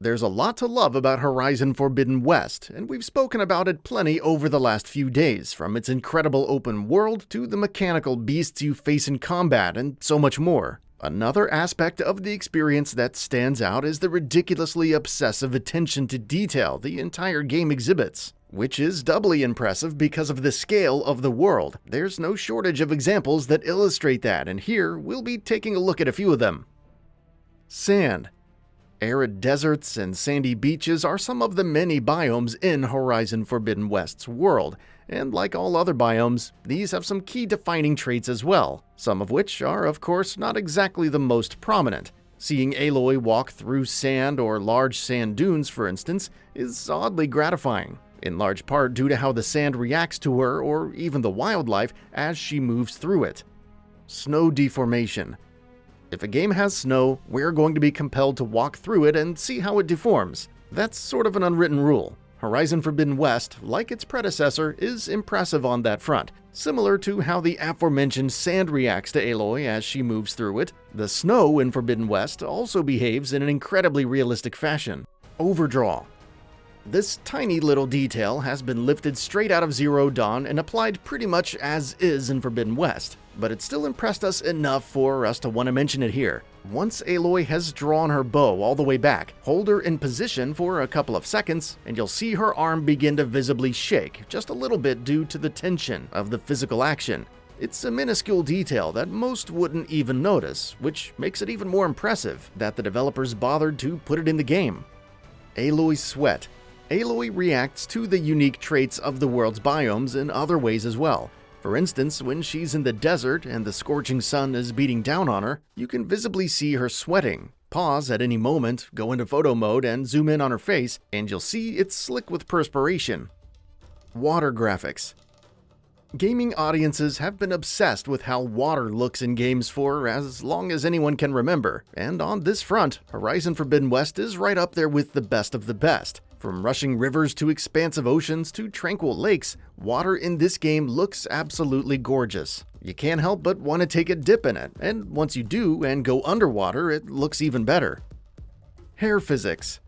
There's a lot to love about Horizon Forbidden West, and we've spoken about it plenty over the last few days, from its incredible open world to the mechanical beasts you face in combat and so much more. Another aspect of the experience that stands out is the ridiculously obsessive attention to detail the entire game exhibits, which is doubly impressive because of the scale of the world. There's no shortage of examples that illustrate that, and here we'll be taking a look at a few of them. Sand. Arid deserts and sandy beaches are some of the many biomes in Horizon Forbidden West's world, and like all other biomes, these have some key defining traits as well, some of which are, of course, not exactly the most prominent. Seeing Aloy walk through sand or large sand dunes, for instance, is oddly gratifying, in large part due to how the sand reacts to her or even the wildlife as she moves through it. Snow deformation. If a game has snow, we're going to be compelled to walk through it and see how it deforms. That's sort of an unwritten rule. Horizon Forbidden West, like its predecessor, is impressive on that front. Similar to how the aforementioned sand reacts to Aloy as she moves through it, the snow in Forbidden West also behaves in an incredibly realistic fashion. Overdraw. This tiny little detail has been lifted straight out of Zero Dawn and applied pretty much as is in Forbidden West, but it still impressed us enough for us to want to mention it here. Once Aloy has drawn her bow all the way back, hold her in position for a couple of seconds, and you'll see her arm begin to visibly shake, just a little bit due to the tension of the physical action. It's a minuscule detail that most wouldn't even notice, which makes it even more impressive that the developers bothered to put it in the game. Aloy's sweat. Aloy reacts to the unique traits of the world's biomes in other ways as well. For instance, when she's in the desert and the scorching sun is beating down on her, you can visibly see her sweating. Pause at any moment, go into photo mode and zoom in on her face, and you'll see it's slick with perspiration. Water graphics. Gaming audiences have been obsessed with how water looks in games for as long as anyone can remember, and on this front, Horizon Forbidden West is right up there with the best of the best. From rushing rivers to expansive oceans to tranquil lakes, water in this game looks absolutely gorgeous. You can't help but want to take a dip in it, and once you do and go underwater, it looks even better. Hair physics.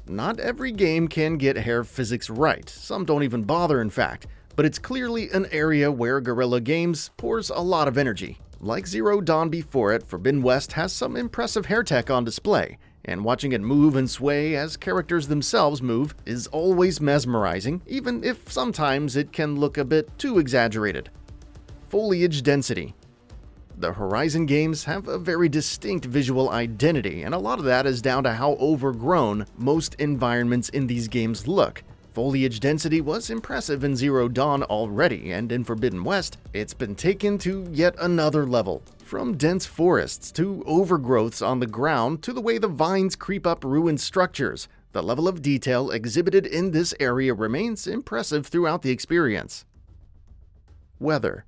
Not every game can get hair physics right, some don't even bother in fact, but it's clearly an area where Guerrilla Games pours a lot of energy. Like Zero Dawn before it, Forbidden West has some impressive hair tech on display, and watching it move and sway as characters themselves move is always mesmerizing, even if sometimes it can look a bit too exaggerated. Foliage density. The Horizon games have a very distinct visual identity, and a lot of that is down to how overgrown most environments in these games look. Foliage density was impressive in Zero Dawn already, and in Forbidden West, it's been taken to yet another level. From dense forests to overgrowths on the ground to the way the vines creep up ruined structures, the level of detail exhibited in this area remains impressive throughout the experience. Weather.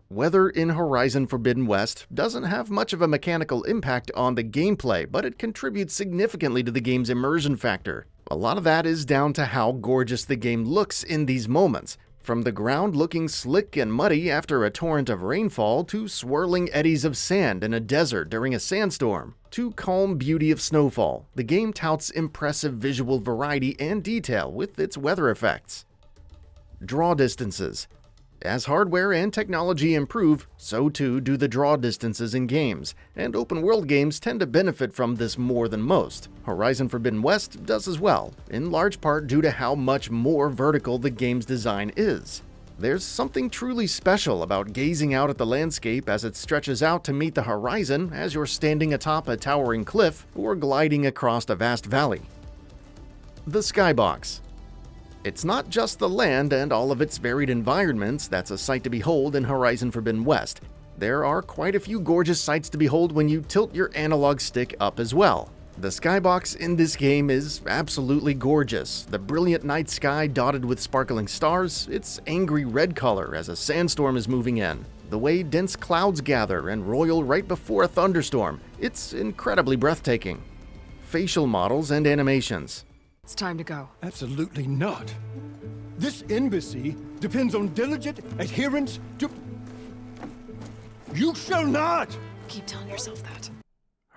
Weather in Horizon Forbidden West doesn't have much of a mechanical impact on the gameplay, but it contributes significantly to the game's immersion factor. A lot of that is down to how gorgeous the game looks in these moments. From the ground looking slick and muddy after a torrent of rainfall to swirling eddies of sand in a desert during a sandstorm, to calm beauty of snowfall, the game touts impressive visual variety and detail with its weather effects. Draw distances. As hardware and technology improve, so too do the draw distances in games, and open-world games tend to benefit from this more than most. Horizon Forbidden West does as well, in large part due to how much more vertical the game's design is. There's something truly special about gazing out at the landscape as it stretches out to meet the horizon as you're standing atop a towering cliff or gliding across a vast valley. The Skybox. It's not just the land and all of its varied environments that's a sight to behold in Horizon Forbidden West. There are quite a few gorgeous sights to behold when you tilt your analog stick up as well. The skybox in this game is absolutely gorgeous. The brilliant night sky dotted with sparkling stars, its angry red color as a sandstorm is moving in, the way dense clouds gather and roil right before a thunderstorm, it's incredibly breathtaking. Facial models and animations. It's time to go. Absolutely not. This embassy depends on diligent adherence to... You shall not! Keep telling yourself that.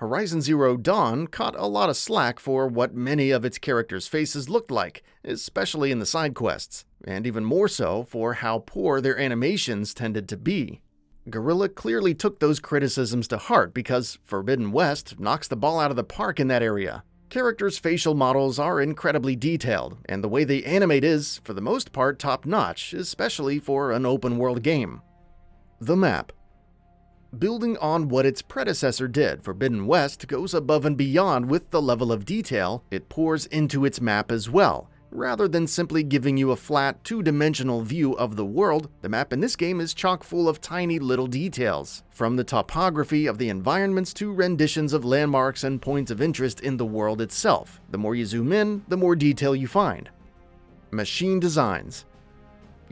Horizon Zero Dawn caught a lot of slack for what many of its characters' faces looked like, especially in the side quests, and even more so for how poor their animations tended to be. Guerrilla clearly took those criticisms to heart because Forbidden West knocks the ball out of the park in that area. Characters' facial models are incredibly detailed, and the way they animate is, for the most part, top-notch, especially for an open-world game. The map. Building on what its predecessor did, Forbidden West goes above and beyond with the level of detail it pours into its map as well. Rather than simply giving you a flat, two-dimensional view of the world, the map in this game is chock full of tiny little details. From the topography of the environments to renditions of landmarks and points of interest in the world itself. The more you zoom in, the more detail you find. Machine designs.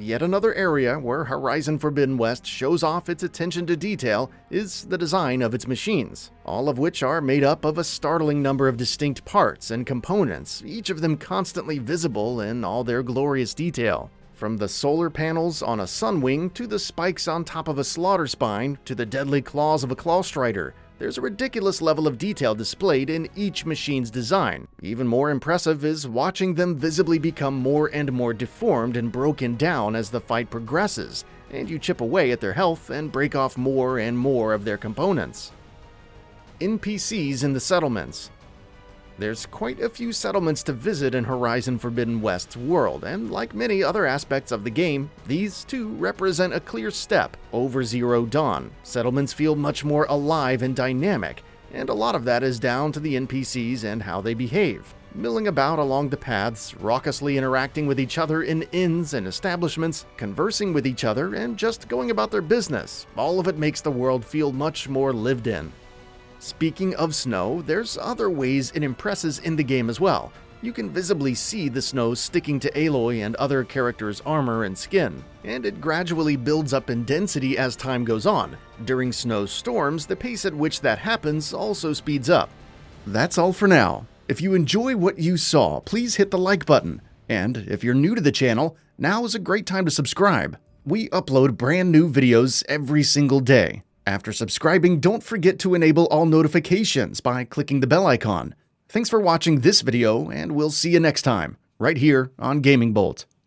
Yet another area where Horizon Forbidden West shows off its attention to detail is the design of its machines, all of which are made up of a startling number of distinct parts and components, each of them constantly visible in all their glorious detail. From the solar panels on a sunwing to the spikes on top of a slaughter spine to the deadly claws of a clawstrider, there's a ridiculous level of detail displayed in each machine's design. Even more impressive is watching them visibly become more and more deformed and broken down as the fight progresses, and you chip away at their health and break off more and more of their components. NPCs in the settlements. There's quite a few settlements to visit in Horizon Forbidden West's world, and like many other aspects of the game, these too represent a clear step over Zero Dawn. Settlements feel much more alive and dynamic, and a lot of that is down to the NPCs and how they behave. Milling about along the paths, raucously interacting with each other in inns and establishments, conversing with each other, and just going about their business. All of it makes the world feel much more lived in. Speaking of snow, there's other ways it impresses in the game as well. You can visibly see the snow sticking to Aloy and other characters' armor and skin, and it gradually builds up in density as time goes on. During snowstorms, the pace at which that happens also speeds up. That's all for now. If you enjoy what you saw, please hit the like button. And if you're new to the channel, now is a great time to subscribe. We upload brand new videos every single day. After subscribing, don't forget to enable all notifications by clicking the bell icon. Thanks for watching this video, and we'll see you next time, right here on GamingBolt.